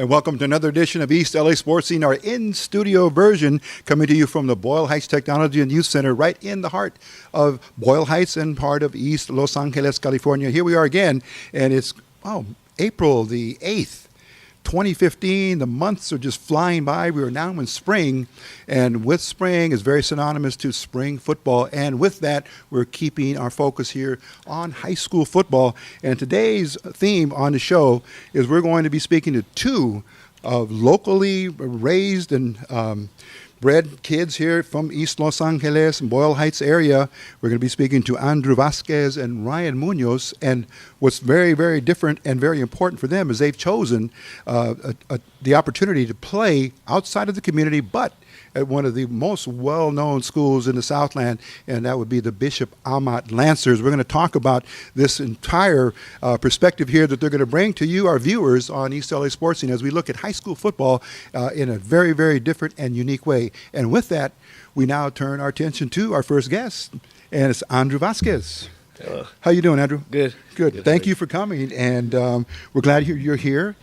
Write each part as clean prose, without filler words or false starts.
And welcome to another edition of East LA Sports Scene, our in-studio version, coming to you from the Boyle Heights Technology and Youth Center, right in the heart of Boyle Heights and part of East Los Angeles, California. Here we are again, and it's April the 8th. 2015, the months are just flying by. We are now in spring, and with spring is very synonymous to spring football. And with that, we're keeping our focus here on high school football. And today's theme on the show is we're going to be speaking to two of locally raised and bred kids here from East Los Angeles and Boyle Heights area. We're going to be speaking to Andrew Vasquez and Ryan Munoz. And what's very, very different and very important for them is they've chosen the opportunity to play outside of the community, but at one of the most well-known schools in the Southland, and that would be the Bishop Amat Lancers. We're going to talk about this entire perspective here that they're going to bring to you, our viewers, on East LA Sports Scene as we look at high school football in a very, very different and unique way. And with that, we now turn our attention to our first guest, and it's Andrew Vasquez. Hello. How you doing, Andrew? Good. Good. Thank you for coming, and we're glad you're here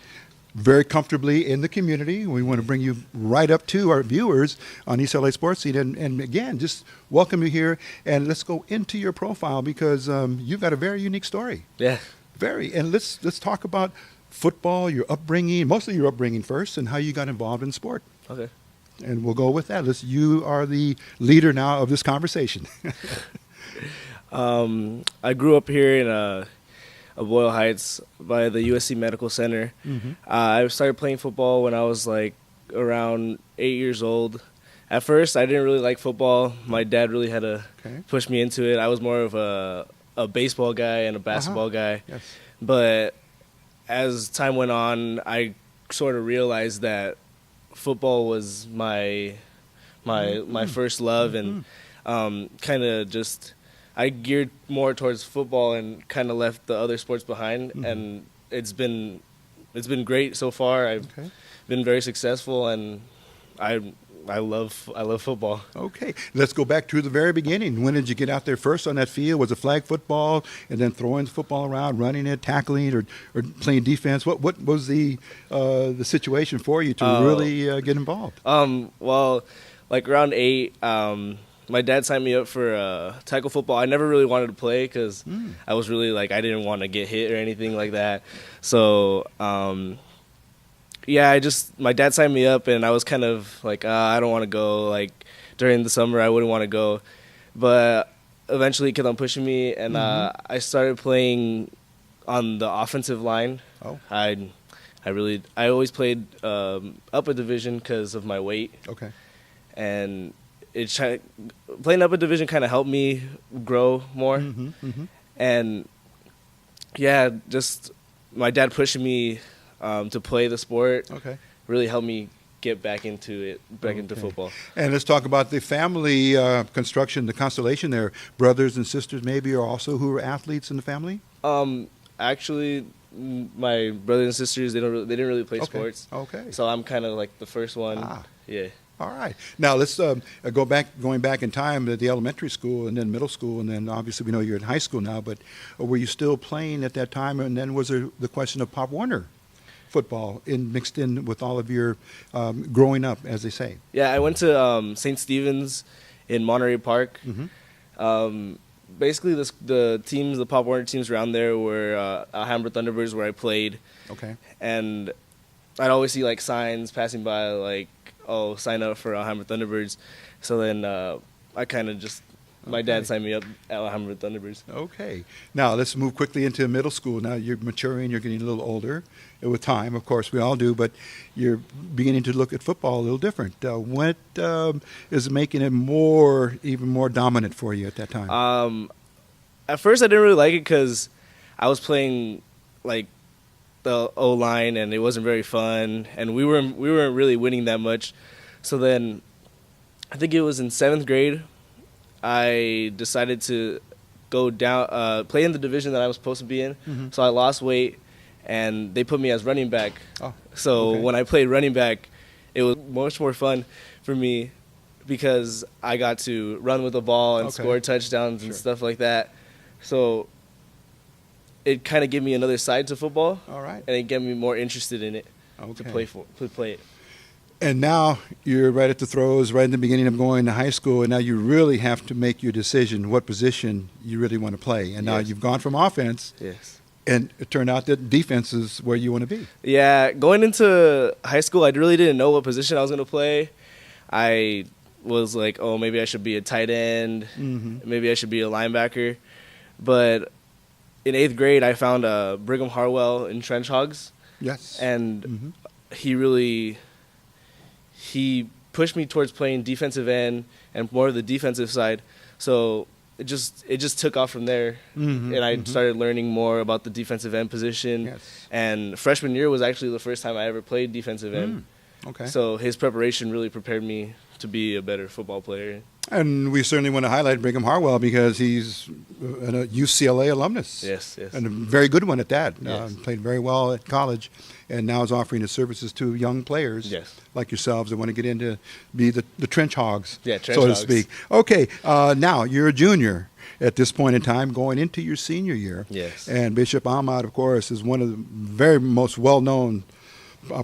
very comfortably in the community. We want to bring you right up to our viewers on East LA Sports Scene. And again, just welcome you here. And let's go into your profile because you've got a very unique story. Yeah. Very. And let's talk about football, your upbringing, mostly your upbringing first, and how you got involved in sport. Okay. And we'll go with that. You are the leader now of this conversation. I grew up here in Boyle Heights by the USC Medical Center. Mm-hmm. I started playing football when I was like around 8 years old. At first, I didn't really like football. My dad really had to push me into it. I was more of a baseball guy and a basketball guy. Yes. But as time went on, I sort of realized that football was my first love, and kind of just I geared more towards football and kind of left the other sports behind, and it's been great so far. I've been very successful, and I love football. Okay, let's go back to the very beginning. When did you get out there first on that field? Was it flag football, and then throwing the football around, running it, tackling, or playing defense? What was the situation for you to really get involved? Well, like around 8. My dad signed me up for tackle football. I never really wanted to play because I was really I didn't want to get hit or anything like that. So, my dad signed me up, and I was kind of like, I don't want to go. Like during the summer, I wouldn't want to go, but eventually he kept on pushing me, and I started playing on the offensive line. Oh, I always played upper division because of my weight. Okay, and playing up a division kind of helped me grow more. And just my dad pushing me to play the sport really helped me get back into into football. And let's talk about the family construction, the constellation there. Brothers and sisters maybe are also who are athletes in the family? Actually, my brothers and sisters, they didn't really play sports. Okay. So I'm kind of like the first one. Yeah. All right. Now let's going back in time to the elementary school and then middle school, and then obviously we know you're in high school now. But were you still playing at that time? And then was there the question of Pop Warner football mixed in with all of your growing up, as they say? Yeah, I went to St. Stephen's in Monterey Park. Basically, the Pop Warner teams around there were Alhambra Thunderbirds, where I played. Okay. And I'd always see signs passing by, sign up for Alhambra Thunderbirds. So then I kind of just, my dad signed me up at Alhambra Thunderbirds. Okay. Now let's move quickly into middle school. Now you're maturing, you're getting a little older with time, of course, we all do, but you're beginning to look at football a little different. What is making it even more dominant for you at that time? At first I didn't really like it because I was playing the O-line, and it wasn't very fun, and we weren't really winning that much. So then I think it was in 7th grade, I decided to go down, play in the division that I was supposed to be in. So I lost weight, and they put me as running back. When I played running back, it was much more fun for me because I got to run with the ball and score touchdowns and stuff like that. So it kind of gave me another side to football. All right. And it got me more interested in it. to Okay. play it. And now you're right at the throes, right in the beginning of going to high school, and now you really have to make your decision what position you really want to play. And now Yes. you've gone from offense, Yes. and it turned out that defense is where you want to be. Yeah, going into high school, I really didn't know what position I was going to play. I was like, oh, maybe I should be a tight end. Maybe I should be a linebacker. But in 8th grade, I found Brigham Harwell in Trench Hogs. Yes. And he pushed me towards playing defensive end and more of the defensive side. So it just took off from there. And I started learning more about the defensive end position. Yes. And freshman year was actually the first time I ever played defensive end. Okay. So his preparation really prepared me to be a better football player. And we certainly want to highlight Brigham Harwell because he's a UCLA alumnus. Yes, yes. And a very good one at that. Yes. Played very well at college and now is offering his services to young players Yes. like yourselves that want to get into be the trench hogs, Yeah, trench so to hogs. speak. Okay, now you're a junior at this point in time going into your senior year. Yes. And Bishop Amat, of course, is one of the very most well-known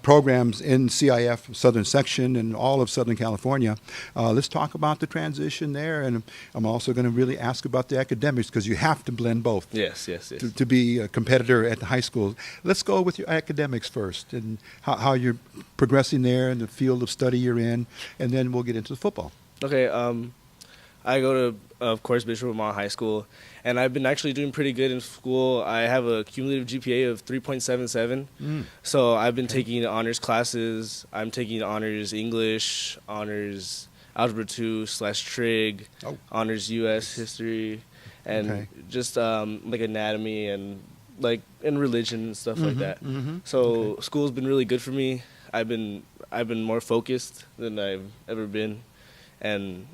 programs in CIF Southern Section and all of Southern California. Let's talk about the transition there, and I'm also going to really ask about the academics because you have to blend both Yes. to be a competitor at the high school. Let's go with your academics first and how you're progressing there in the field of study you're in, and then we'll get into the football. Okay, I go to, of course, Bishop Amat High School, and I've been actually doing pretty good in school. I have a cumulative GPA of 3.77, so I've been taking honors classes. I'm taking honors English, honors Algebra 2/Trig, honors U.S. History, and just like anatomy and like in religion and stuff like that. So school's been really good for me. I've been more focused than I've ever been, and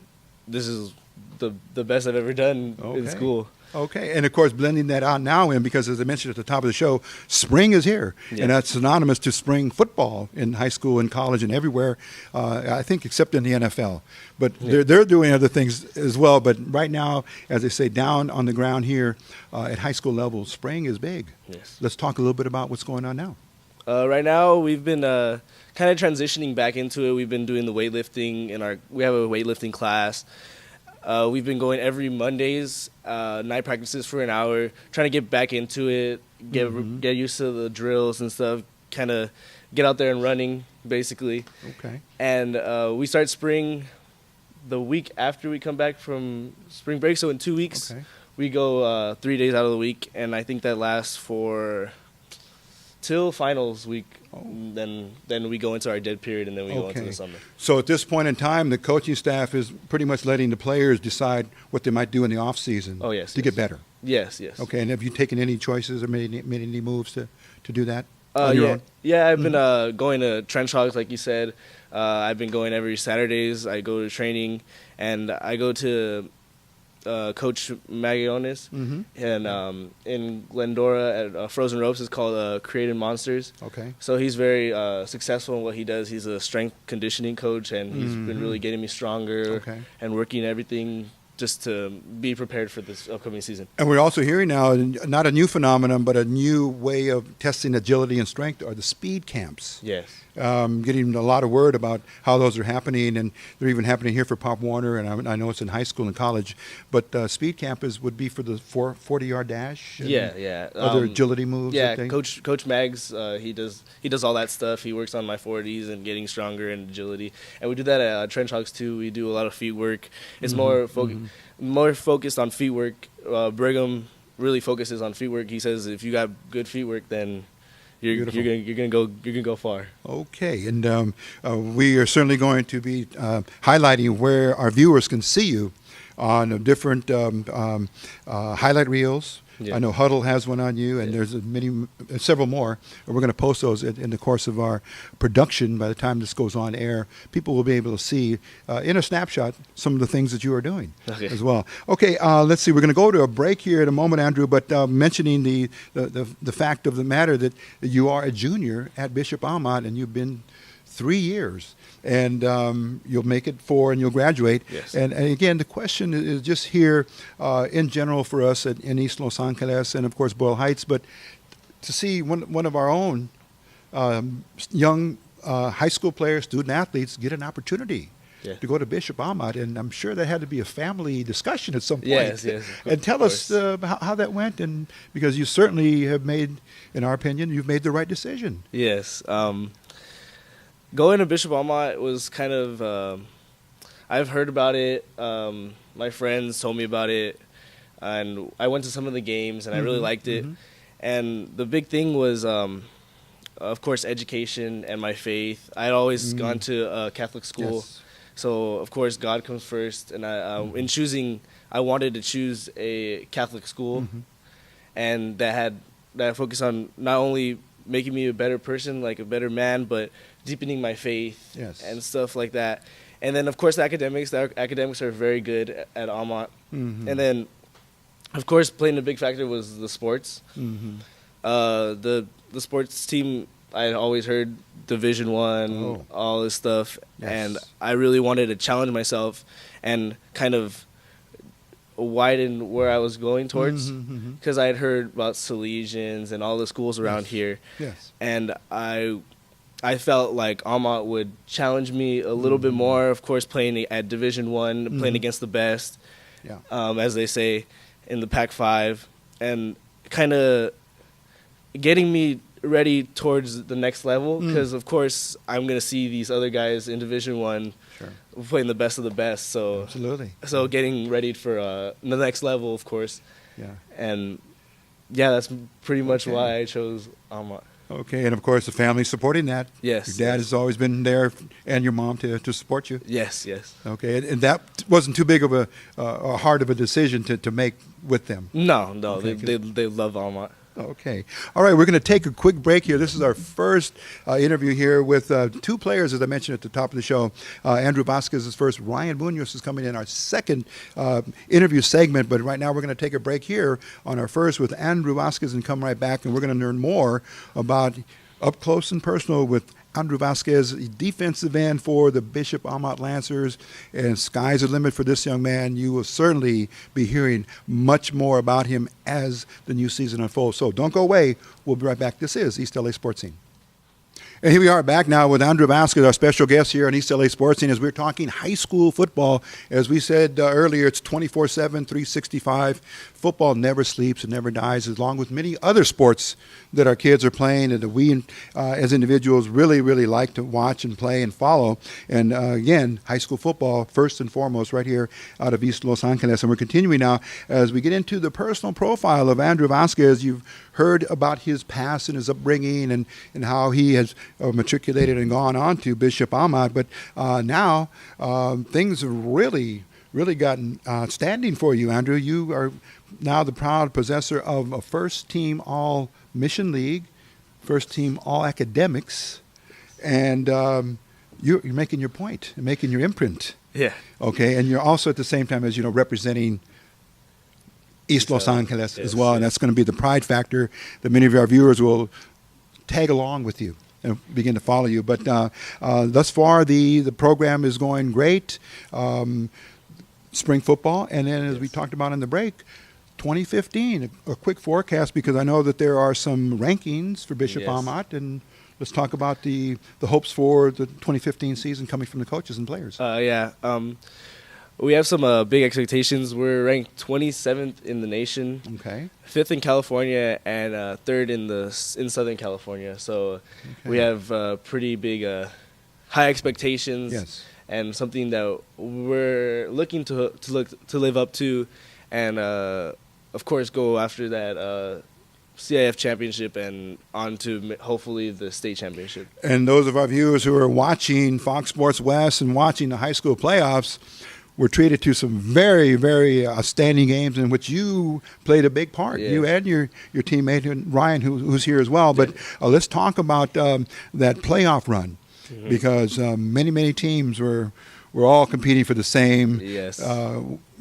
this is the best I've ever done in school. Okay, and of course blending that on now in because as I mentioned at the top of the show, spring is here, and that's synonymous to spring football in high school and college and everywhere, I think except in the NFL. But they're doing other things as well, but right now, as they say, down on the ground here at high school level, spring is big. Yes. Let's talk a little bit about what's going on now. Right now, we've been kind of transitioning back into it. We've been doing the weightlifting we have a weightlifting class. We've been going every Mondays, night practices for an hour, trying to get back into it, get used to the drills and stuff, kind of get out there and running, basically. Okay. And we start spring the week after we come back from spring break. So in 2 weeks, we go 3 days out of the week, and I think that lasts for till finals week. Then we go into our dead period, and then we go into the summer. So at this point in time, the coaching staff is pretty much letting the players decide what they might do in the off season to get better. Yes, yes. Okay, and have you taken any choices or made any moves to do that on your own? Yeah, I've been going to Trench Hogs, like you said. I've been going every Saturdays. I go to training, and I go to Coach Magiones, and in Glendora at Frozen Ropes is called Created Monsters. Okay. So he's very successful in what he does. He's a strength conditioning coach, and he's been really getting me stronger and working everything just to be prepared for this upcoming season. And we're also hearing now, not a new phenomenon, but a new way of testing agility and strength are the speed camps. Yes. Getting a lot of word about how those are happening, and they're even happening here for Pop Warner, and I know it's in high school and college. But speed camp would be for the 40-yard dash. And other agility moves. Yeah, Coach Mags, he does all that stuff. He works on my 40s and getting stronger and agility, and we do that at Trench Hogs too. We do a lot of feet work. It's more focused on feet work. Brigham really focuses on feet work. He says if you got good feet work, then you're gonna go far. Okay, and we are certainly going to be highlighting where our viewers can see you on different highlight reels. Yeah. I know Huddle has one on you, and there's several more. And we're going to post those in the course of our production. By the time this goes on air, people will be able to see in a snapshot some of the things that you are doing as well. Okay, let's see. We're going to go to a break here in a moment, Andrew. But mentioning the fact of the matter that you are a junior at Bishop Amat, and you've been 3 years. And you'll make it 4 and you'll graduate. Yes. And again, the question is just here in general for us in East Los Angeles and, of course, Boyle Heights, but to see one of our own young high school players, student athletes get an opportunity Yeah. to go to Bishop Amat, and I'm sure that had to be a family discussion at some point. Yes, yes. And tell us how that went, and because you certainly have made, in our opinion, you've made the right decision. Yes. Going to Bishop Amat was kind of, I've heard about it. My friends told me about it, and I went to some of the games, and I really liked it. And the big thing was, of course, education and my faith. I'd always gone to a Catholic school. Yes. So, of course, God comes first. And in choosing, I wanted to choose a Catholic school, and that focused on not only making me a better person, like a better man, but deepening my faith and stuff like that. And then, of course, the academics are very good at Amat. And then, of course, playing a big factor was the sports. The sports team, I always heard Division I, all this stuff, and I really wanted to challenge myself and kind of widen where I was going towards, because I had heard about Salesians and all the schools around here, and I felt like Amat would challenge me a little bit more. Of course, playing at Division I, playing against the best, as they say, in the Pac-5, and kind of getting me ready towards the next level, because of course I'm going to see these other guys in Division I playing the best of the best. So so getting ready for the next level, of course. And that's pretty much why I chose Amat. Okay, and of course the family supporting that. Yes. Your dad has always been there, and your mom to support you. Yes. Okay, and that wasn't too big of a hard of a decision to make with them. No, Okay, they love Amat. Okay. All right, we're going to take a quick break here. This is our first interview here with two players, as I mentioned at the top of the show. Andrew Vasquez is first. Ryan Munoz is coming in our second interview segment. But right now we're going to take a break here on our first with Andrew Vasquez and come right back. And we're going to learn more about up close and personal with Andrew Vasquez, defensive end for the Bishop Amat Lancers, and sky's the limit for this young man. You will certainly be hearing much more about him as the new season unfolds. So don't go away. We'll be right back. This is East LA Sports Scene. And here we are back now with Andrew Vasquez, our special guest here on East LA Sports Scene, as we're talking high school football. As we said earlier, it's 24/7, 365. Football never sleeps and never dies, along with many other sports that our kids are playing and that we as individuals really, really like to watch and play and follow. And again, high school football, first and foremost, right here out of East Los Angeles. And we're continuing now as we get into the personal profile of Andrew Vasquez. You've heard about his past and his upbringing and how he has matriculated and gone on to Bishop Amat. But now things have really gotten standing for you, Andrew. You are now the proud possessor of a first-team All-Mission League, first-team All-Academics, and you're making your point and making your imprint. Yeah. Okay, and you're also at the same time as, representing East Los Angeles as well, and that's going to be the pride factor that many of our viewers will tag along with you and begin to follow you. But thus far, the program is going great. Spring football, and then as we talked about in the break, 2015, a quick forecast, because I know that there are some rankings for Bishop Amat, and let's talk about the hopes for the 2015 season coming from the coaches and players. We have some big expectations. We're ranked 27th in the nation, 5th in California, and 3rd in Southern California. So we have pretty big high expectations, and something that we're looking to live up to, and of course go after that CIF championship and on to hopefully the state championship. And those of our viewers who are watching Fox Sports West and watching the high school playoffs, we're treated to some very, very outstanding games in which you played a big part. You and your teammate Ryan, who's here as well. But let's talk about that playoff run, because many teams were all competing for the same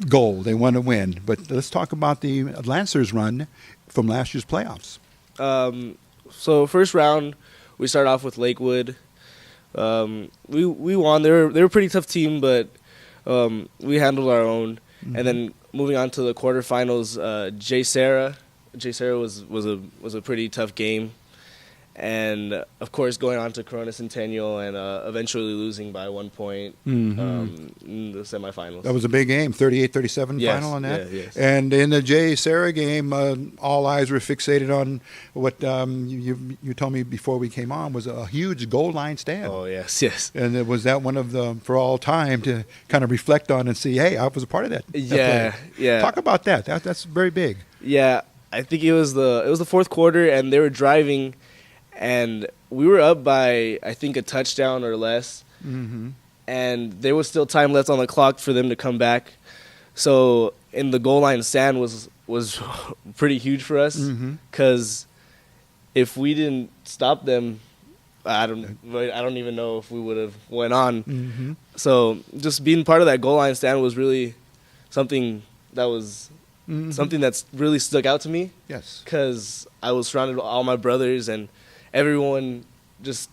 goal. They want to win. But let's talk about the Lancers run from last year's playoffs. So first round, we started off with Lakewood. We won. They were a pretty tough team, but we handled our own. And then moving on to the quarterfinals, J. Sarah was a pretty tough game, and of course going on to Corona Centennial and eventually losing by 1 point in the semifinals. That was a big game, 38-37 Yes, final on that. yes. And in the Jay Sarah game, all eyes were fixated on what you told me before we came on was a huge goal line stand. Oh, yes. And it was that one of the, for all time, to kind of reflect on and see, hey, I was a part of that. Yeah. Talk about that. That's very big. Yeah, I think it was the fourth quarter, and they were driving, and we were up by, I think, a touchdown or less. And there was still time left on the clock for them to come back. So in the goal line stand was pretty huge for us, because if we didn't stop them, I don't even know if we would have went on. So just being part of that goal line stand was really something that was something that's really stuck out to me. Yes, because I was surrounded by all my brothers and everyone, just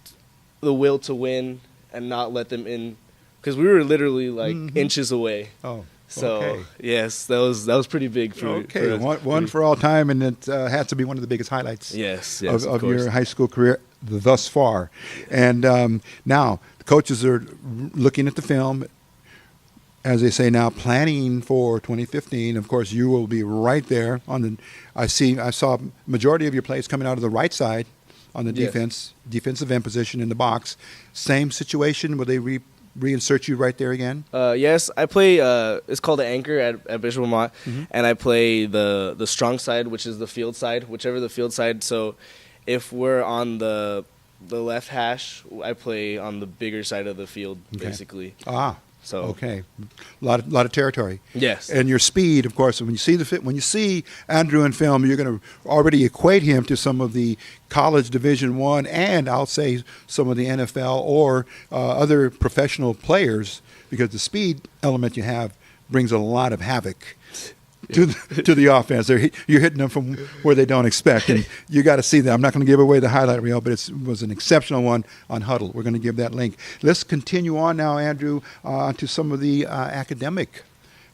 the will to win and not let them in, because we were literally like inches away. Oh, so okay. Yes, that was pretty big for okay. For us. One for all time, and it had to be one of the biggest highlights. Yes, of your high school career thus far. And now the coaches are looking at the film, as they say now, planning for 2015. Of course, you will be right there on the. I saw majority of your plays coming out of the right side on the defensive end position in the box. Same situation. Will they reinsert you right there again? Yes, I play. It's called the anchor at Bishop Amat, and I play the strong side, which is the field side, whichever the field side. So if we're on the left hash, I play on the bigger side of the field, basically. So okay, a lot of territory. Yes, and your speed, of course. When you see Andrew in film, you're going to already equate him to some of the college Division I, and I'll say some of the NFL or other professional players, because the speed element you have brings a lot of havoc to the offense. You're hitting them from where they don't expect, and you got to see that. I'm not going to give away the highlight reel, but it was an exceptional one on Huddle. We're going to give that link. Let's continue on now, Andrew, to some of the academic,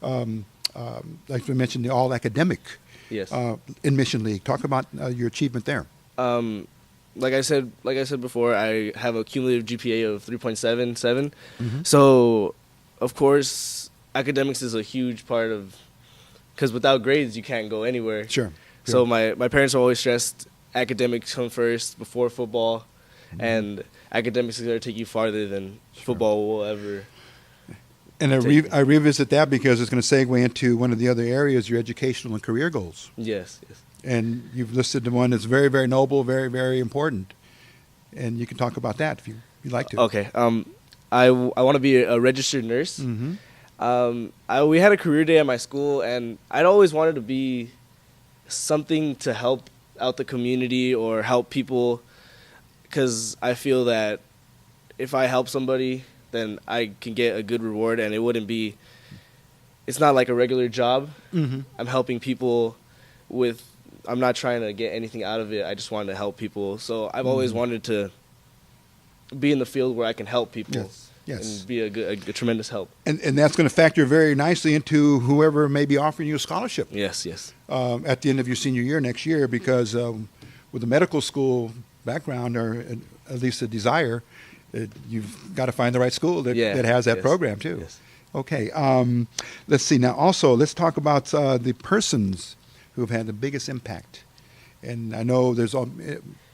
like we mentioned, the all-academic admission league. Talk about your achievement there. Like I said before, I have a cumulative GPA of 3.77. So, of course, academics is a huge part of. Because without grades, you can't go anywhere. Sure. So my parents always stressed academics come first before football, and academics is going to take you farther than football will ever. And I revisit that because it's going to segue into one of the other areas, your educational and career goals. Yes. And you've listed the one that's very, very noble, very, very important. And you can talk about that if you'd like to. Okay. I want to be a registered nurse. We had a career day at my school, and I'd always wanted to be something to help out the community or help people, because I feel that if I help somebody, then I can get a good reward, and it's not like a regular job. I'm helping people I'm not trying to get anything out of it. I just wanted to help people. So I've always wanted to be in the field where I can help people. Yes. And be a tremendous help. And that's going to factor very nicely into whoever may be offering you a scholarship. Yes. At the end of your senior year next year, because with a medical school background, or at least a desire, you've got to find the right school that has that program too. Yes. Okay. Let's see. Now also, let's talk about the persons who have had the biggest impact. And I know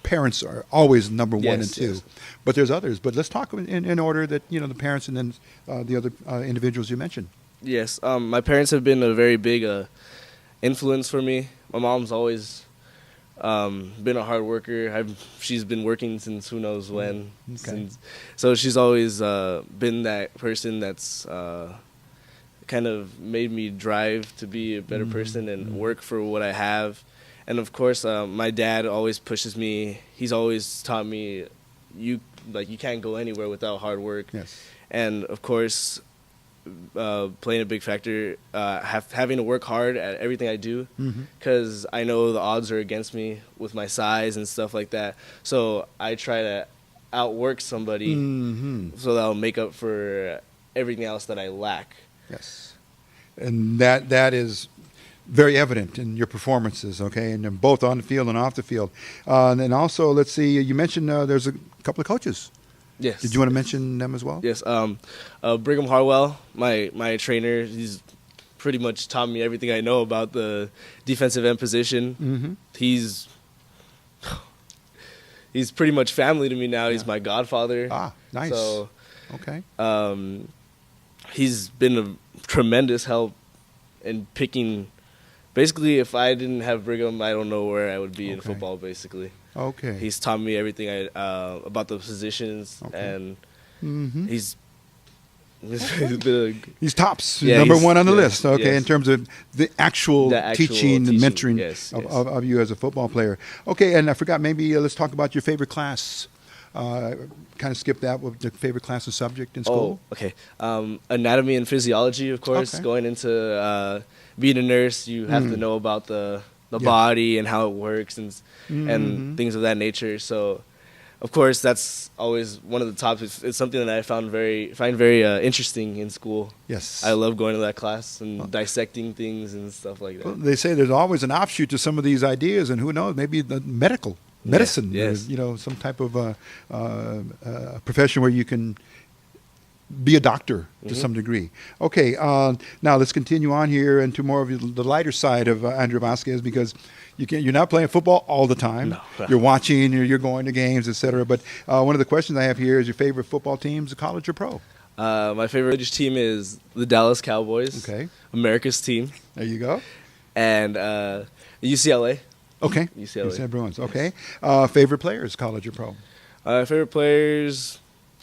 parents are always number one and two, but there's others. But let's talk in order that, the parents and then the other individuals you mentioned. Yes, my parents have been a very big influence for me. My mom's always been a hard worker. She's been working since who knows when. So she's always been that person that's kind of made me drive to be a better person and work for what I have. And of course, my dad always pushes me. He's always taught me, you can't go anywhere without hard work. Yes. And of course, playing a big factor, having to work hard at everything I do, because I know the odds are against me with my size and stuff like that. So I try to outwork somebody so that I'll make up for everything else that I lack. Yes. And that is very evident in your performances, okay, and both on the field and off the field. And then also, let's see, you mentioned there's a couple of coaches. Yes. Did you want to mention them as well? Yes. Brigham Harwell, my trainer, he's pretty much taught me everything I know about the defensive end position. Mm-hmm. He's pretty much family to me now. He's my godfather. Ah, nice. So, okay. He's been a tremendous help in picking. Basically, if I didn't have Brigham, I don't know where I would be in football. Basically. Okay. He's taught me everything about the positions, and he's he's tops, yeah, number one on the list. Okay, yes. In terms of the actual teaching and mentoring of you as a football player. Okay, and I forgot, maybe let's talk about your favorite class. Kind of skip that with the favorite class of subject in school. Oh, okay. Anatomy and physiology, of course. Okay. Going into being a nurse, you have to know about the body and how it works and things of that nature. So, of course, that's always one of the topics. It's something that I find very interesting in school. Yes. I love going to that class and dissecting things and stuff like that. Well, they say there's always an offshoot to some of these ideas, and who knows, maybe the medicine, yes. Or, some type of profession where you can be a doctor to some degree. Okay, now let's continue on here into more of the lighter side of Andrew Vasquez, because you're not playing football all the time. No. You're watching, you're going to games, etc. But one of the questions I have here is your favorite football teams, college or pro? My favorite team is the Dallas Cowboys. Okay. America's team. There you go. And UCLA. Okay. UCLA Bruins. Okay. Favorite players, college or pro? Favorite players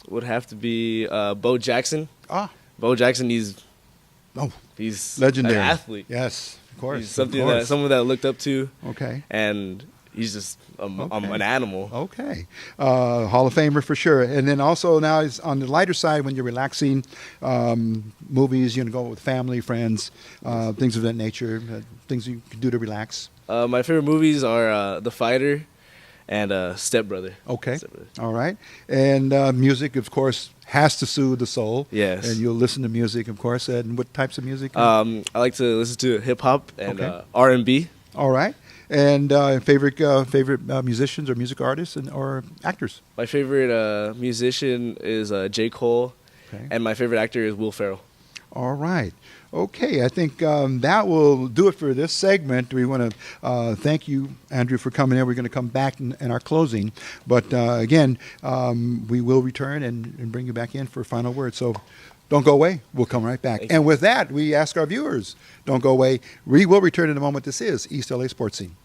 would have to be Bo Jackson. Bo Jackson, he's legendary, an athlete. Yes, of course. He's someone that I looked up to. Okay. And he's just an animal. Okay. Hall of Famer for sure. And then also now is on the lighter side when you're relaxing, movies, go with family, friends, things of that nature, things you can do to relax. My favorite movies are The Fighter and Step Brother. Okay. Step Brother. All right. And music, of course, has to soothe the soul. Yes. And you'll listen to music, of course. And what types of music? I like to listen to hip hop and R&B. All right. And favorite musicians or music artists or actors? My favorite musician is J. Cole, and my favorite actor is Will Ferrell. All right. Okay, I think that will do it for this segment. We want to thank you, Andrew, for coming in. We're going to come back in our closing. But again, we will return and bring you back in for a final word. So don't go away. We'll come right back. And with that, we ask our viewers, don't go away. We will return in a moment. This is East LA Sports Scene.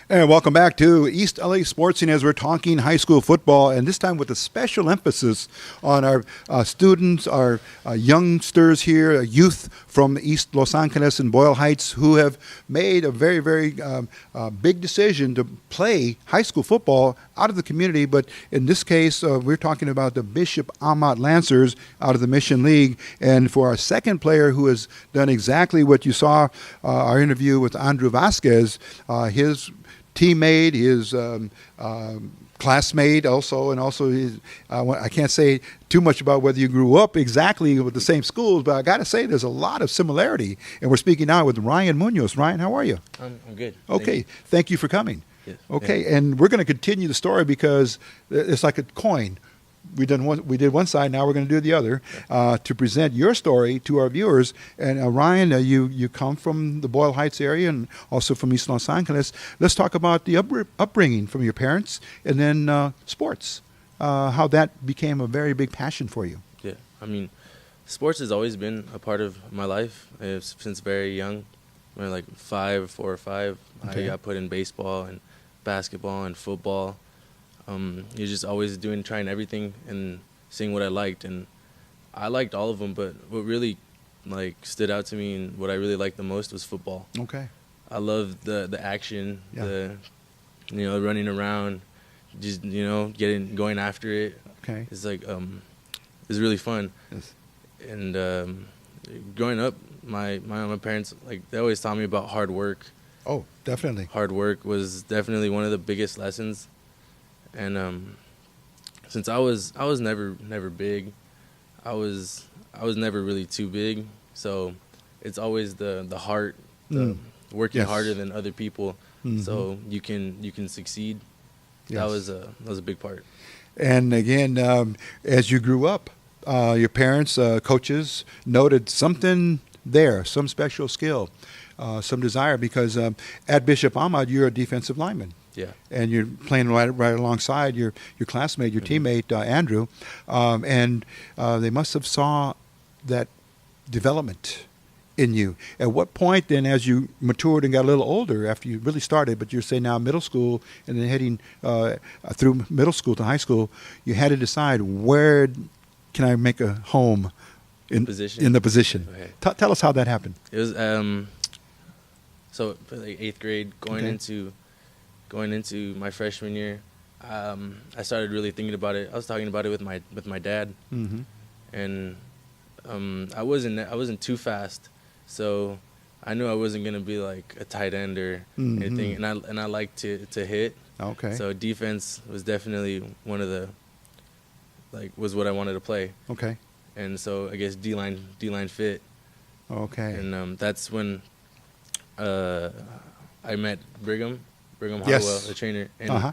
And welcome back to East LA Sports Scene as we're talking high school football, and this time with a special emphasis on our students, our youngsters here, youth from East Los Angeles and Boyle Heights who have made a very, very big decision to play high school football out of the community. But in this case, we're talking about the Bishop Amat Lancers out of the Mission League. And for our second player who has done exactly what you saw our interview with Andrew Vasquez, his teammate, his classmate also, and also his, I can't say too much about whether you grew up exactly with the same schools, but I got to say there's a lot of similarity. And we're speaking now with Ryan Munoz. Ryan, how are you? I'm good. Okay, thank you for coming. Yes. Okay, Yeah. and we're going to continue the story because it's like a coin. We did one side, now we're going to do the other to present your story to our viewers. And Ryan, you come from the Boyle Heights area and also from East Los Angeles. Let's talk about the upbringing from your parents and then sports, how that became a very big passion for you. Yeah, I mean, sports has always been a part of my life since very young. When like 4 or 5, Okay. I got put in baseball and basketball and football. You're just always trying everything and seeing what I liked, and I liked all of them. But what really stood out to me and what I really liked the most was football. Okay. I loved the action, Yeah. the running around, just going after it. Okay. It's it's really fun. Yes. And growing up, my parents they always taught me about hard work. Oh, definitely. Hard work was definitely one of the biggest lessons. And since I was never big, I was never really too big. So it's always the heart, the working Yes. harder than other people, Mhm. so you can succeed. Yes. That was a big part. And again, as you grew up, your parents, coaches noted something there, some special skill, some desire, because at Bishop Amat, you're a defensive lineman. Yeah. And you're playing right alongside your classmate, your teammate, Andrew. And they must have saw that development in you. At what point then, as you matured and got a little older, after you really started, but you're saying now middle school and then heading through middle school to high school, you had to decide, where can I make a home in the position? Okay. Tell us how that happened. It was so for like 8th grade, going into my freshman year, I started really thinking about it. I was talking about it with my dad, Mm-hmm. and I wasn't too fast, so I knew I wasn't gonna be like a tight end or anything, and I like to hit. Okay. So defense was definitely one of the was what I wanted to play, Okay. and so I guess D-line fit. Okay. And that's when I met Brigham Yes. Hollowell, the trainer, and Uh-huh.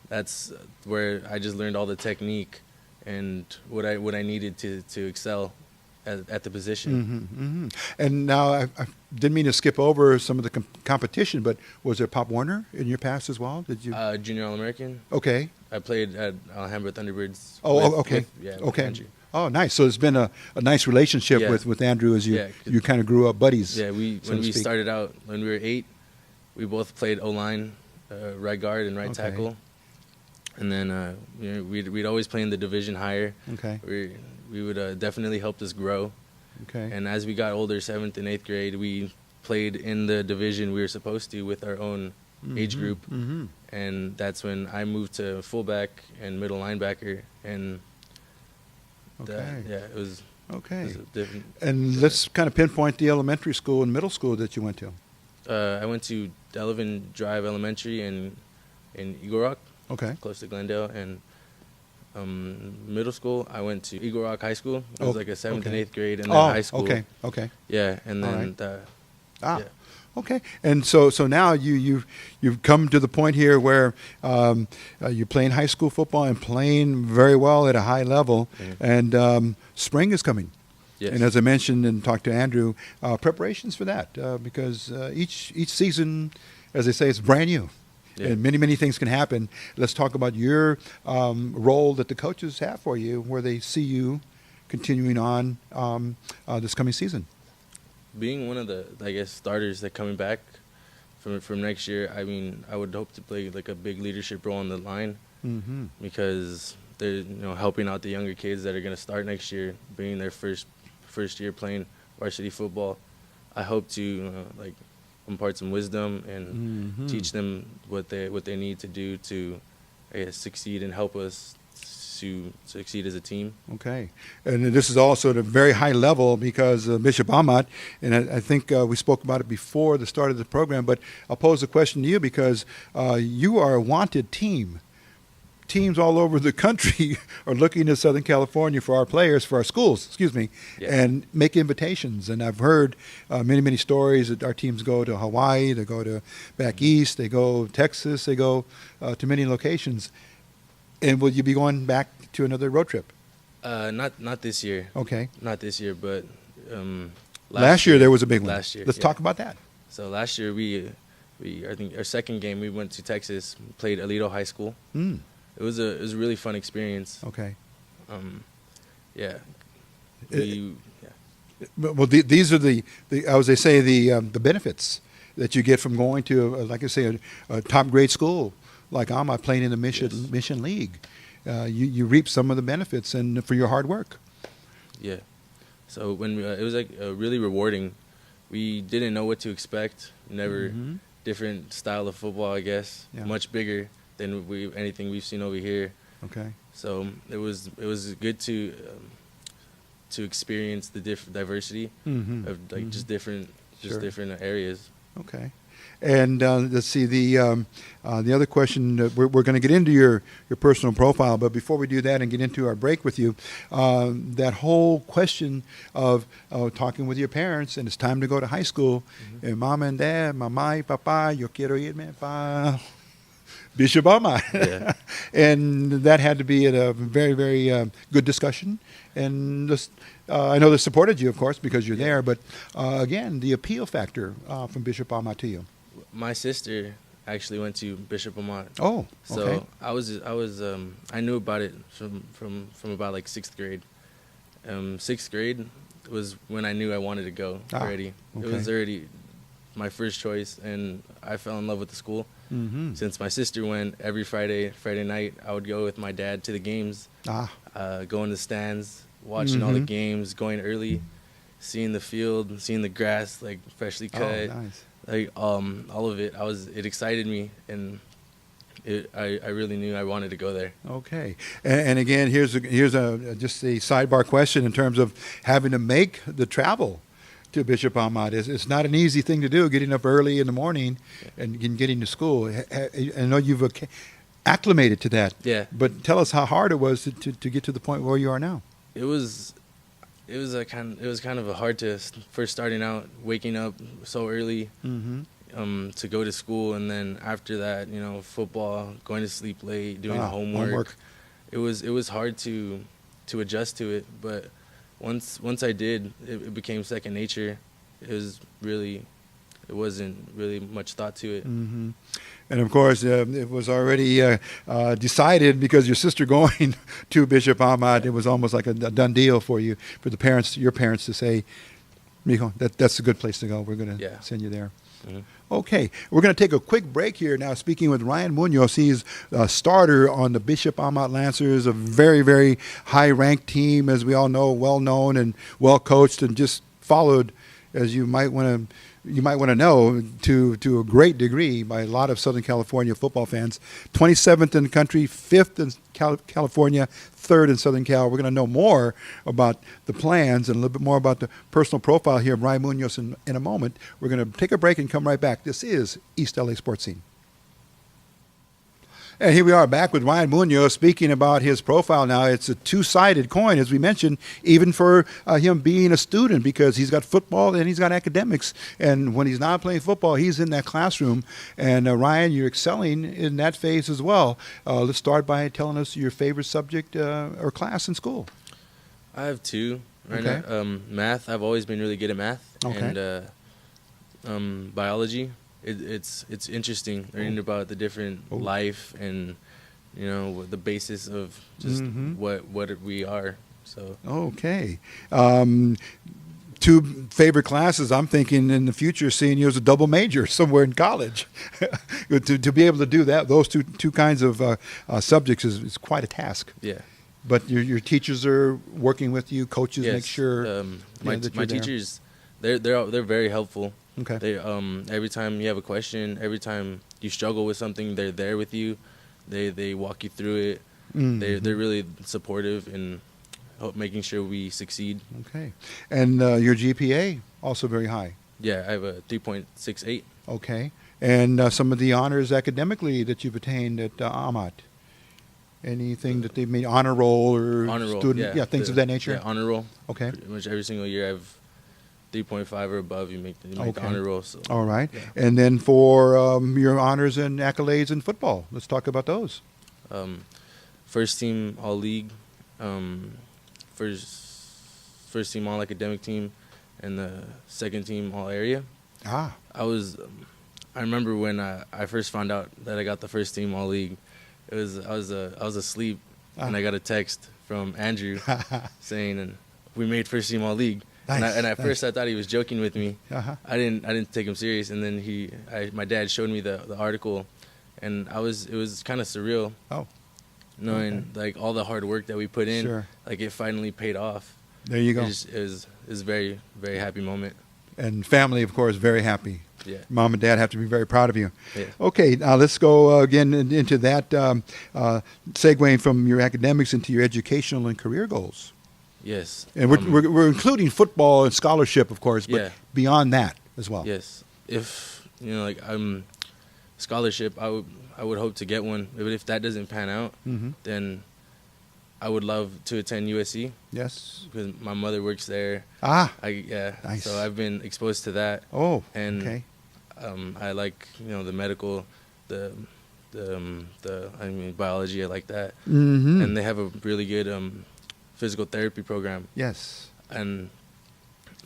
that's where I just learned all the technique and what I needed to excel at the position. Mm-hmm, mm-hmm. And now I didn't mean to skip over some of the competition, but was there Pop Warner in your past as well? Did you? Junior All-American. Okay. I played at Alhambra Thunderbirds. Okay. With Okay. Andrew. Oh, nice. So it's been a nice relationship Yeah. with Andrew as Yeah, you kind of grew up buddies. Yeah, so when to we speak. started out, when we were 8, we both played O-line, right guard and right Okay. tackle. And then we'd always play in the division higher. Okay. We would definitely helped us grow. Okay. And as we got older, 7th and 8th grade, we played in the division we were supposed to with our own age group. Mm-hmm. And that's when I moved to fullback and middle linebacker. And Okay. it was Okay. a different. And let's kind of pinpoint the elementary school and middle school that you went to. I went to Delavan Drive Elementary in Eagle Rock, Okay. close to Glendale, and middle school I went to Eagle Rock High School. It was like a 7th and okay. 8th grade, and then high school. Okay. Okay. Yeah, and All then right. yeah. Okay, and so now you've come to the point here where you're playing high school football and playing very well at a high level, and spring is coming. Yes. And as I mentioned and talked to Andrew, preparations for that because each season, as they say, it's brand new. Yeah. And many things can happen. Let's talk about your role that the coaches have for you, where they see you continuing on this coming season. Being one of the, I guess, starters that coming back from next year, I mean, I would hope to play like a big leadership role on the line Mm-hmm. because they're helping out the younger kids that are going to start next year, being their first year playing varsity football. I hope to like impart some wisdom and teach them what they need to do to, I guess, succeed and help us to succeed as a team. Okay. And this is also at a very high level because Bishop Amat, and I think we spoke about it before the start of the program, but I'll pose the question to you because you are a wanted team. Teams all over the country are looking to Southern California for our players, for our schools, and make invitations. And I've heard many stories that our teams go to Hawaii, they go to back east, they go to Texas, they go to many locations. And will you be going back to another road trip? Not this year. Okay. Not this year, but last year there was a big one. Last year, Let's talk about that. So last year we I think our second game we went to Texas, played Alito High School. Mm. It was a really fun experience. Okay. Yeah. Well, these are the as they say, the benefits that you get from going to, like I say, a top grade school like Amat playing in the Mission League. You reap some of the benefits and for your hard work. Yeah. So when it was like really rewarding. We didn't know what to expect. Never different style of football, I guess. Yeah. Much bigger than anything we've seen over here. Okay. So it was good to experience the diversity of like just different areas. Okay. And let's see, the other question, we're going to get into your personal profile, but before we do that and get into our break with you, that whole question of talking with your parents, and it's time to go to high school, and mom and dad, mamá y papá, yo quiero irme pa Bishop Amat. Yeah. And that had to be a very, very good discussion. And this, I know they supported you, of course, because you're there, but again, the appeal factor from Bishop Amat to you. My sister actually went to Bishop Amat. Oh, okay. So I knew about it from about like 6th grade. 6th grade was when I knew I wanted to go already. Okay. It was already my first choice, and I fell in love with the school. Mm-hmm. Since my sister went every Friday night, I would go with my dad to the games, go in the stands, watching all the games, going early, seeing the field, seeing the grass like freshly cut. Oh, nice. Like all of it, it excited me, and I really knew I wanted to go there. Okay, and again, here's just a sidebar question in terms of having to make the travel to Bishop Amat. It's not an easy thing to do, getting up early in the morning and getting to school. I know you've acclimated to that. Yeah. But tell us how hard it was to get to the point where you are now. It was kind of hard to first starting out, waking up so early to go to school, and then after that, football, going to sleep late, doing homework. It was hard to adjust to it, but once I did, it became second nature. It wasn't really much thought to it. Mm-hmm. And of course, it was already decided because your sister going to Bishop Amat. It was almost like a done deal for you, for your parents to say, "Mijo, that's a good place to go. We're going to send you there." Mm-hmm. Okay, we're going to take a quick break here now. Speaking with Ryan Munoz, he's a starter on the Bishop Amat Lancers, a very, very high-ranked team, as we all know, well-known and well-coached, and just followed, as you might want to know, to a great degree by a lot of Southern California football fans. 27th in the country, 5th in California, 3rd in Southern Cal. We're going to know more about the plans and a little bit more about the personal profile here of Ryan Munoz in a moment. We're going to take a break and come right back. This is East LA Sports Scene. And here we are back with Ryan Munoz speaking about his profile now. It's a two-sided coin, as we mentioned, even for him being a student, because he's got football and he's got academics. And when he's not playing football, he's in that classroom. And Ryan, you're excelling in that phase as well. Let's start by telling us your favorite subject or class in school. I have two right now. Math. I've always been really good at math. Okay. And biology. It's interesting learning about the different life and the basis of just what we are. So okay, two favorite classes. I'm thinking in the future seeing you as a double major somewhere in college. to be able to do that, those two kinds of subjects is quite a task. Yeah. But your teachers are working with you. Coaches make sure. My teachers, they're very helpful. Okay. They every time you have a question, every time you struggle with something, they're there with you. They walk you through it. They're really supportive in making sure we succeed. Okay. And your GPA also very high. Yeah, I have a 3.68. Okay. And some of the honors academically that you've attained at Amat. Anything that they've made honor roll or student, things of that nature. Yeah, honor roll. Okay. Pretty much every single year I've 3.5 or above, you make the honor roll. So. All right. Yeah. And then for your honors and accolades in football, let's talk about those. First team all league, first team all academic team, and the second team all area. I remember when I first found out that I got the first team all league. I was asleep and I got a text from Andrew saying, "And we made first team all league." Nice, and at first I thought he was joking with me. I didn't take him serious. And then my dad showed me the article, and it was kind of surreal. Oh, knowing like all the hard work that we put in, like it finally paid off. There you go. It was a very, very happy moment. And family, of course, very happy. Yeah. Mom and dad have to be very proud of you. Yeah. Okay, now let's go again into that, segueing from your academics into your educational and career goals. Yes. And we're including football and scholarship, of course, but beyond that as well. Yes. If like scholarship. I would hope to get one, but if that doesn't pan out, then I would love to attend USC. Yes. Because my mother works there. Nice. So I've been exposed to that. Oh, and okay. I like the medical, the biology. I like that. And they have a really good physical therapy program. Yes. And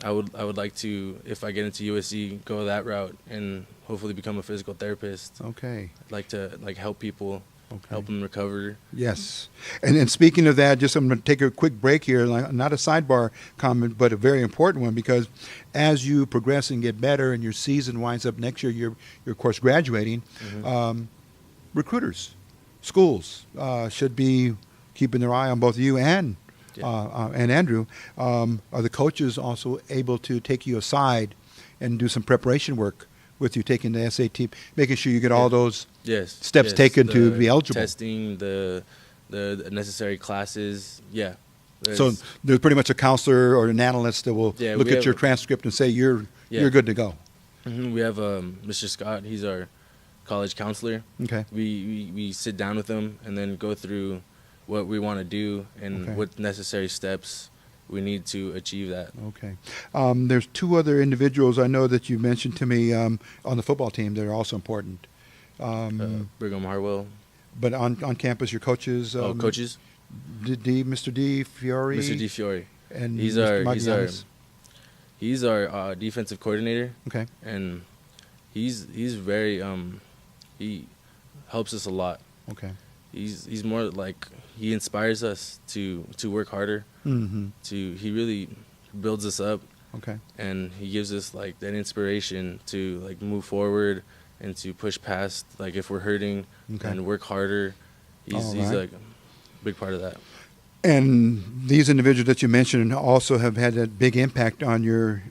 I would like to, if I get into USC, go that route and hopefully become a physical therapist. Okay. I'd like to help people, help them recover. Yes. And speaking of that, I'm going to take a quick break here, not a sidebar comment, but a very important one, because as you progress and get better and your season winds up next year, you're of course graduating, recruiters, schools should be keeping their eye on both you and Andrew. Are the coaches also able to take you aside and do some preparation work with you, taking the SAT, making sure you get all those steps taken to be eligible? Testing, the necessary classes, So there's pretty much a counselor or an analyst that will look at your transcript and say you're good to go. We have Mr. Scott. He's our college counselor. Okay. We sit down with him and then go through what we want to do and what necessary steps we need to achieve that. Okay. There's two other individuals I know that you mentioned to me on the football team that are also important. Brigham Harwell. But on campus, your coaches? Coaches? Mr. D. Fiore? Mr. D. Fiore. And he's our defensive coordinator. Okay. And he's very he helps us a lot. Okay. He's more like, he inspires us to work harder. He really builds us up. Okay. And he gives us like that inspiration to like move forward and to push past, like if we're hurting and work harder. He's like a big part of that. And these individuals that you mentioned also have had a big impact on your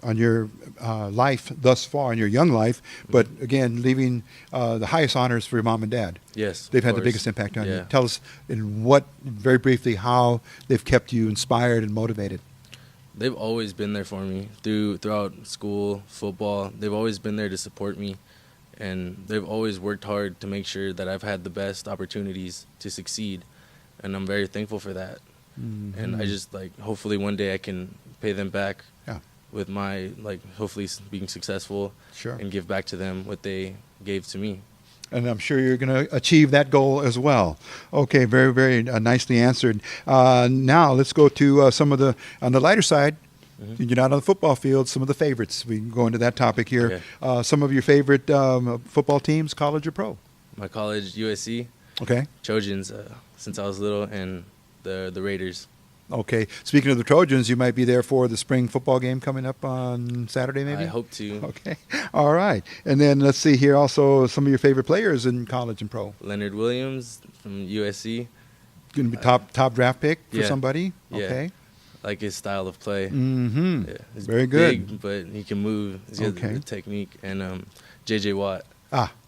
life thus far, in your young life. But again, leaving the highest honors for your mom and dad. Yes, they've had the biggest impact on you. Tell us very briefly, how they've kept you inspired and motivated. They've always been there for me throughout school, football. They've always been there to support me, and they've always worked hard to make sure that I've had the best opportunities to succeed, and I'm very thankful for that. And I just hopefully one day I can pay them back with my hopefully being successful and give back to them what they gave to me. And I'm sure you're going to achieve that goal as well. Okay, very, very nicely answered. Now let's go to some of on the lighter side. You're not on the football field. Some of the favorites. We can go into that topic here. Okay. Some of your favorite football teams, college or pro? My college, USC. Okay. Trojans, since I was little, and the Raiders. Okay. Speaking of the Trojans, you might be there for the spring football game coming up on Saturday, maybe? I hope to. Okay. All right. And then let's see here also some of your favorite players in college and pro. Leonard Williams from USC. Going to be top draft pick for somebody? Okay. Yeah. Like his style of play. Yeah, he's very big, good. But he can move. He's got good technique. And J.J. Watt.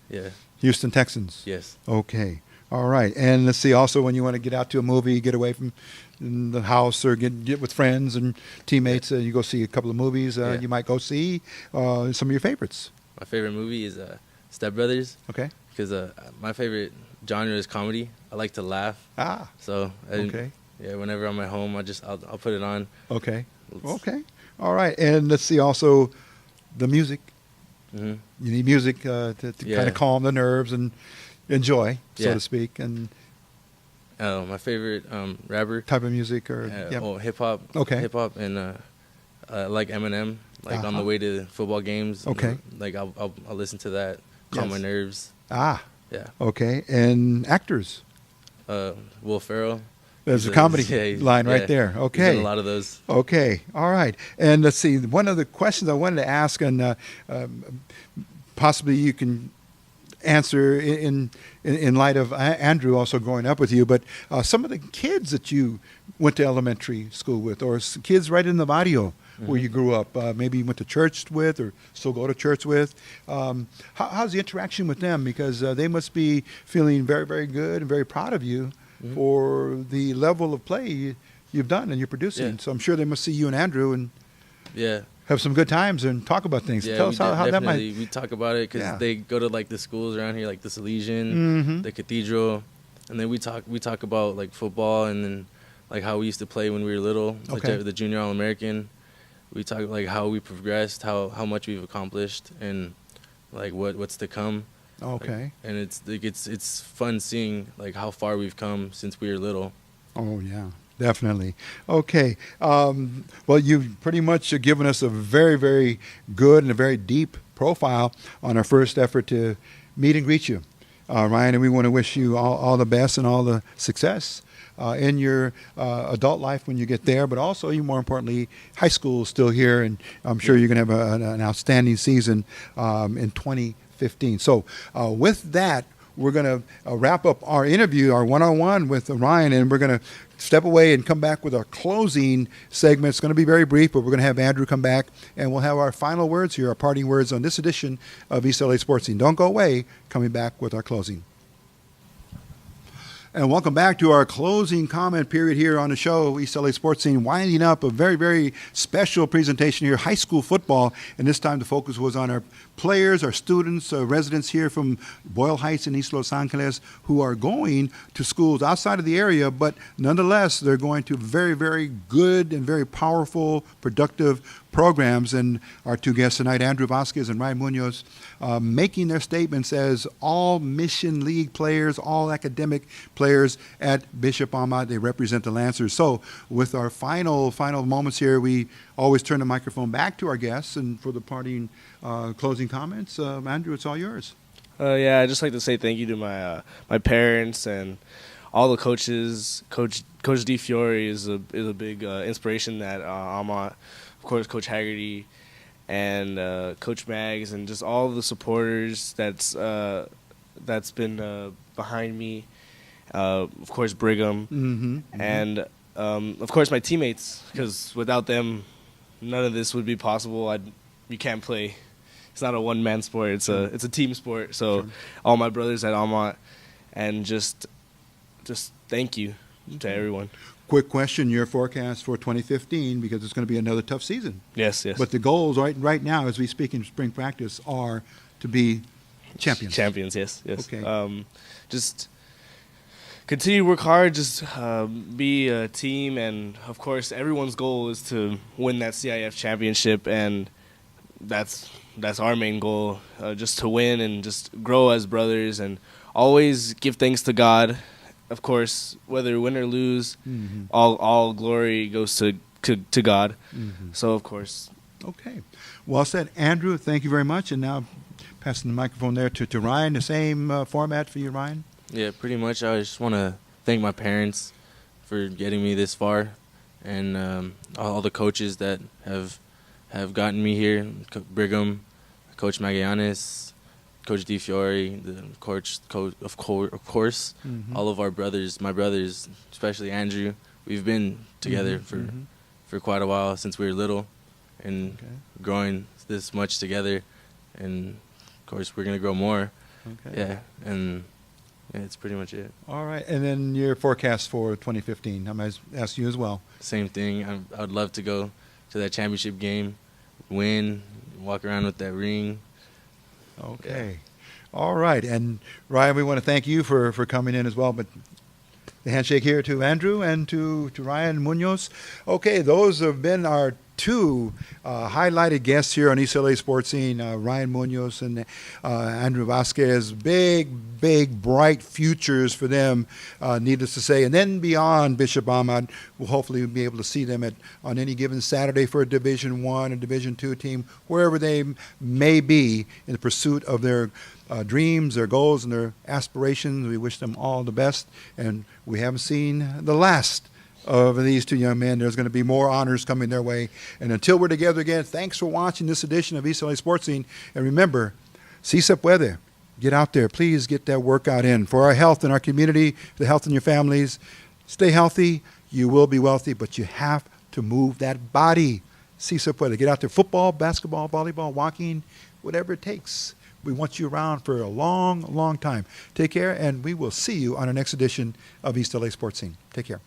Yeah. Houston Texans. Yes. Okay. All right. And let's see also, when you want to get out to a movie, get away from the house, or get with friends and teammates, you go see a couple of movies you might go see. Some of your favorites. My favorite movie is Step Brothers. Okay. Because my favorite genre is comedy. I like to laugh. So whenever I'm at home, I'll put it on. Okay. Okay. All right. And let's see also the music. You need music to kind of calm the nerves and enjoy, so to speak. And my favorite rapper type of music, or hip hop. Okay. Hip hop, and I like Eminem. Like on the way to football games. Okay. I'll listen to that, calm my nerves. Yeah. Okay. And actors. Will Ferrell. There's a comedy line right there. Okay. He's in a lot of those. Okay. All right. And let's see. One of the questions I wanted to ask, and possibly you can answer in light of Andrew also growing up with you, but some of the kids that you went to elementary school with, or kids right in the barrio where you grew up, maybe you went to church with or still go to church with, how's the interaction with them? Because they must be feeling very, very good and very proud of you for the level of play you've done and you're producing. So I'm sure they must see you and Andrew and have some good times and talk about things. Yeah, Tell us how that might. we talk about it because Yeah. they go to like the schools around here, like the Salesian, Mhm. the Cathedral, and then we talk about like football and then like how we used to play when we were little, like Okay. the Junior All-American. We talk like how we progressed, how much we've accomplished, and like what's to come. Okay. And it's fun seeing like how far we've come since we were little. Oh, yeah, definitely. Okay. Well, you've pretty much given us a very, very good and a very deep profile on our first effort to meet and greet you, Ryan, and we want to wish you all the best and all the success in your adult life when you get there, but also, more importantly, high school is still here, and I'm sure you're going to have an outstanding season in 2015. So with that, we're going to wrap up our interview, our one-on-one with Ryan, and we're going to step away and come back with our closing segment. It's going to be very brief, but we're going to have Andrew come back, and we'll have our final words here, our parting words on this edition of East LA Sports Scene. Don't go away. Coming back with our closing. And welcome back to our closing comment period here on the show, East LA Sports Scene, winding up a very, very special presentation here, high school football. And this time the focus was on our players, our students, residents here from Boyle Heights and East Los Angeles who are going to schools outside of the area, but nonetheless, they're going to very, very good and very powerful, productive programs. And our two guests tonight, Andrew Vasquez and Ryan Munoz, making their statements as all Mission League players, all academic players at Bishop Amat. They represent the Lancers. So with our final moments here, we always turn the microphone back to our guests. And for the parting closing comments, Andrew, it's all yours. Yeah, I'd just like to say thank you to my parents and all the coaches. Coach D. Fiore is a big inspiration at Amat. Of course, Coach Haggerty and Coach Maggs and just all the supporters that's been behind me. Of course, Brigham, and of course my teammates, because without them, none of this would be possible. You can't play. It's not a one-man sport. It's a team sport. So all my brothers at Amat, and just thank you to everyone. Quick question, your forecast for 2015, because it's going to be another tough season. Yes. But the goals right now, as we speak in spring practice, are to be champions. Champions, yes. Okay. Just continue to work hard, just be a team, and of course everyone's goal is to win that CIF championship, and that's our main goal, just to win and just grow as brothers and always give thanks to God. Of course, whether win or lose, all glory goes to God. So, of course. Okay. Well said. Andrew, thank you very much. And now passing the microphone there to Ryan, the same format for you, Ryan? Yeah, pretty much. I just want to thank my parents for getting me this far, and all the coaches that have gotten me here, Brigham, Coach Magallanes, Coach Di Fiore, the coach of course, all of our brothers, my brothers, especially Andrew. We've been together for quite a while since we were little, and growing this much together, and of course we're gonna grow more. Okay. Yeah, and it's pretty much it. All right. And then your forecast for 2015. I'm going to ask you as well. Same thing. I would love to go to that championship game, win, walk around with that ring. Okay. All right. And Ryan, we want to thank you for coming in as well. But the handshake here to Andrew and to Ryan Munoz. Okay, those have been our two highlighted guests here on East LA Sports Scene, Ryan Munoz and Andrew Vasquez. Big, bright futures for them, needless to say. And then beyond Bishop Amat, we'll hopefully be able to see them on any given Saturday for a Division I or Division II team, wherever they may be in the pursuit of their dreams, their goals, and their aspirations. We wish them all the best. And we haven't seen the last of these two young men. There's going to be more honors coming their way. And until we're together again, thanks for watching this edition of East LA Sports Scene. And remember, si se puede. Get out there. Please get that workout in. For our health and our community, the health in your families, stay healthy. You will be wealthy, but you have to move that body. Si se puede. Get out there. Football, basketball, volleyball, walking, whatever it takes. We want you around for a long time. Take care, and we will see you on our next edition of East LA Sports Scene. Take care.